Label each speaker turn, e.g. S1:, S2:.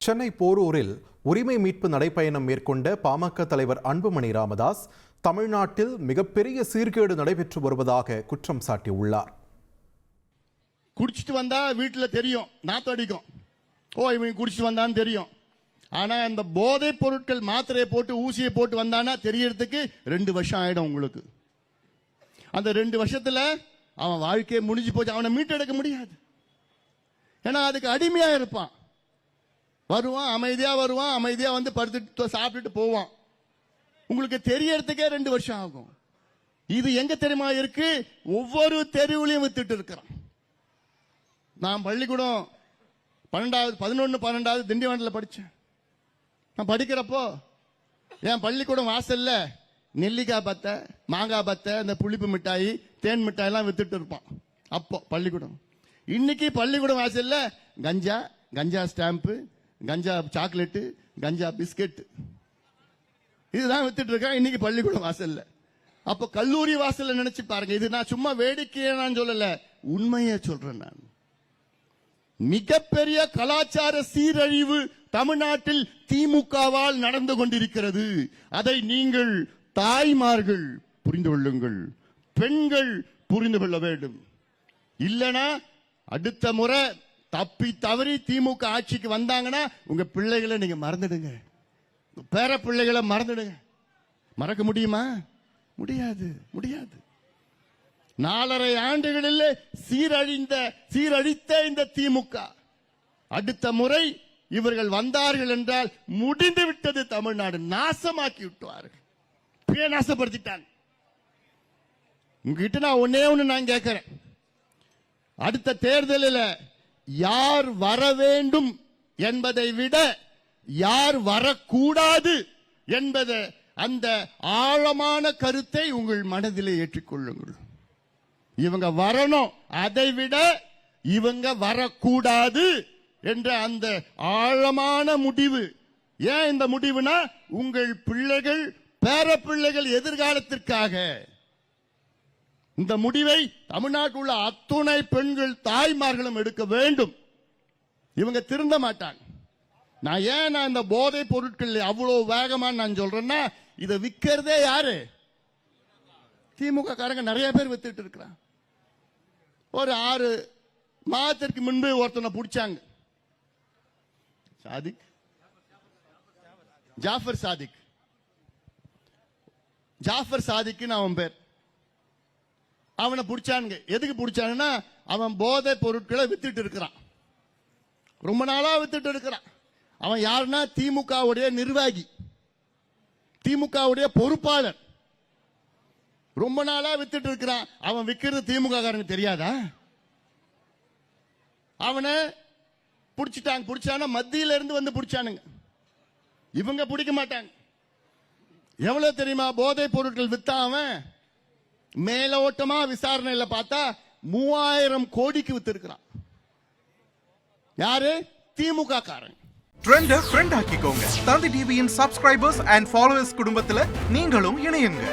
S1: சென்னை போரூரில் உரிமை மீட்பு நடைப்பயணம் மேற்கொண்ட பாமக தலைவர் அன்புமணி ராமதாஸ் தமிழ்நாட்டில் மிகப்பெரிய சீர்கேடு நடைபெற்று வருவதாக குற்றம் சாட்டியுள்ளார்.
S2: குடிச்சிட்டு வந்தா வீட்டுல தெரியும், நாத்து அடிக்கும். இவன் குடிச்சிட்டு வந்தான்னு தெரியும். ஆனா அந்த போதைப் பொருட்கள் மாத்திரையை போட்டு ஊசியை போட்டு வந்தானா தெரியறதுக்கு 2 வருஷம் ஆயிடும் உங்களுக்கு. அந்த 2 வருஷத்துல அவன் வாழ்க்கையை முடிஞ்சு போச்சு. அவனை மீட்டெடுக்க முடியாது. ஏன்னா அதுக்கு அடிமையா இருப்பான். வருவான், அமைதியா வருவான், அமைதியா வந்து படுத்துட்டு சாப்பிட்டுட்டு போவான். உங்களுக்கு தெரியறதுக்கே 2 வருஷம் ஆகும். இது எங்க தெரியுமா இருக்கு? ஒவ்வொரு தெருவுலையும் வித்துட்டு இருக்கிறான். நான் பள்ளிக்கூடம் 11, 12 திண்டிவனத்தில் படிச்சேன். நான் படிக்கிறப்போ என் பள்ளிக்கூடம் வாசல்ல நெல்லிக்காய் பத்தை, மாங்காய் பத்தை, இந்த புளிப்பு மிட்டாய், தேன் மிட்டாய் எல்லாம் வித்துட்டு இருப்பான். அப்போ பள்ளிக்கூடம். இன்னைக்கு பள்ளிக்கூடம் வாசல்ல கஞ்சா ஸ்டாம்பு, கஞ்சா சாக்லேட்டு, கஞ்சா பிஸ்கெட், இதுதான் வித்துட்டு இருக்கான் இன்னைக்கு பள்ளிக்கூடம் வாசல்ல. அப்ப கல்லூரி வாசல்ல நினைச்சு பாருங்க. இது நான் சும்மா வேடிக்கையா நான் சொல்லல, உண்மையை சொல்றேன். நான் மிகப்பெரிய கலாச்சார சீரழிவு தமிழ்நாட்டில் திமுகவால் நடந்து கொண்டிருக்கிறது. அதை நீங்கள் தாய்மார்கள் புரிந்து கொள்ளுங்கள், பெண்கள் புரிந்து கொள்ள வேண்டும். இல்லனா அடுத்த முறை தப்பி தவறி திமுக ஆட்சிக்கு வந்தாங்கன்னா உங்க பிள்ளைகளை நீங்க மறந்துடுங்க, பேர பிள்ளைகளை மறந்துடுங்க. மறக்க முடியுமா? முடியாது, முடியாது. 4.5 ஆண்டுகளில் சீரழித்த இந்த திமுக அடுத்த முறை இவர்கள் வந்தார்கள் என்றால் முடிந்து விட்டது. தமிழ்நாடு நாசமாக்கி விட்டுவார்கள். நாசப்படுத்திட்டாங்க. உங்ககிட்ட நான் ஒண்ணு நான் கேட்கிறேன். அடுத்த தேர்தலில் யார் வர வேண்டும் என்பதை விட யார் வரக்கூடாது என்பதை, அந்த ஆழமான கருத்தை உங்கள் மனதிலே ஏற்றுக்கொள்ளுங்கள். இவங்க வரணும், அதை விட இவங்க வரக்கூடாது என்ற அந்த ஆழமான முடிவு. ஏன் இந்த முடிவுனா, உங்கள் பிள்ளைகள், பேர பிள்ளைகள் எதிர்காலத்திற்காக இந்த முடிவை தமிழ்நாட்டில் உள்ள அத்துணை பெண்கள் தாய்மார்களும் எடுக்க வேண்டும். இவங்க திருந்த மாட்டாங்க. நான் இந்த போதை பொருட்கள் அவ்வளவு வேகமா நான் சொல்றேன்னா, இதை விற்கிறதே யாரு? திமுக காரங்க நிறைய பேர் வித்துட்டு இருக்கிறான். ஒரு 6 மாதத்திற்கு முன்பு ஒருத்தனை பிடிச்சாங்க. ஜாஃபர் சாதிக்னு அவன் பேர். அவனை பிடிச்சானுங்க. எதுக்கு பிடிச்சானுன்னா, அவன் போதை பொருட்களை வித்துட்டு இருக்கிறான். ரொம்ப நாளா வித்துட்டு இருக்கிறான். அவன் யாருன்னா திமுகவுடைய நிர்வாகி, திமுகவுடைய பொறுப்பாளர். ரொம்ப நாளா வித்துட்டு இருக்கிறான். அவன் விக்கிறது திமுக காரங்க தெரியாதா? அவனை பிடிச்சிட்டாங்க. பிடிச்சானா மத்தியில இருந்து வந்து பிடிச்சானுங்க. இவங்க பிடிக்க மாட்டாங்க. எவ்வளவு தெரியுமா போதை பொருட்கள் வித்தான் அவன்? மேலோட்டமா விசாரணையில பார்த்தா 3000 கோடிக்கு வித்து இருக்கிறான். யாரு? திமுக காரன்.
S3: ட்ரெண்ட ஃப்ரெண்ட் ஆக்கிக்கோங்க. தந்தி டிவியின் சப்ஸ்கிரைபர்ஸ் அண்ட் ஃபாலோவர்ஸ் குடும்பத்துல நீங்களும் இணையுங்க.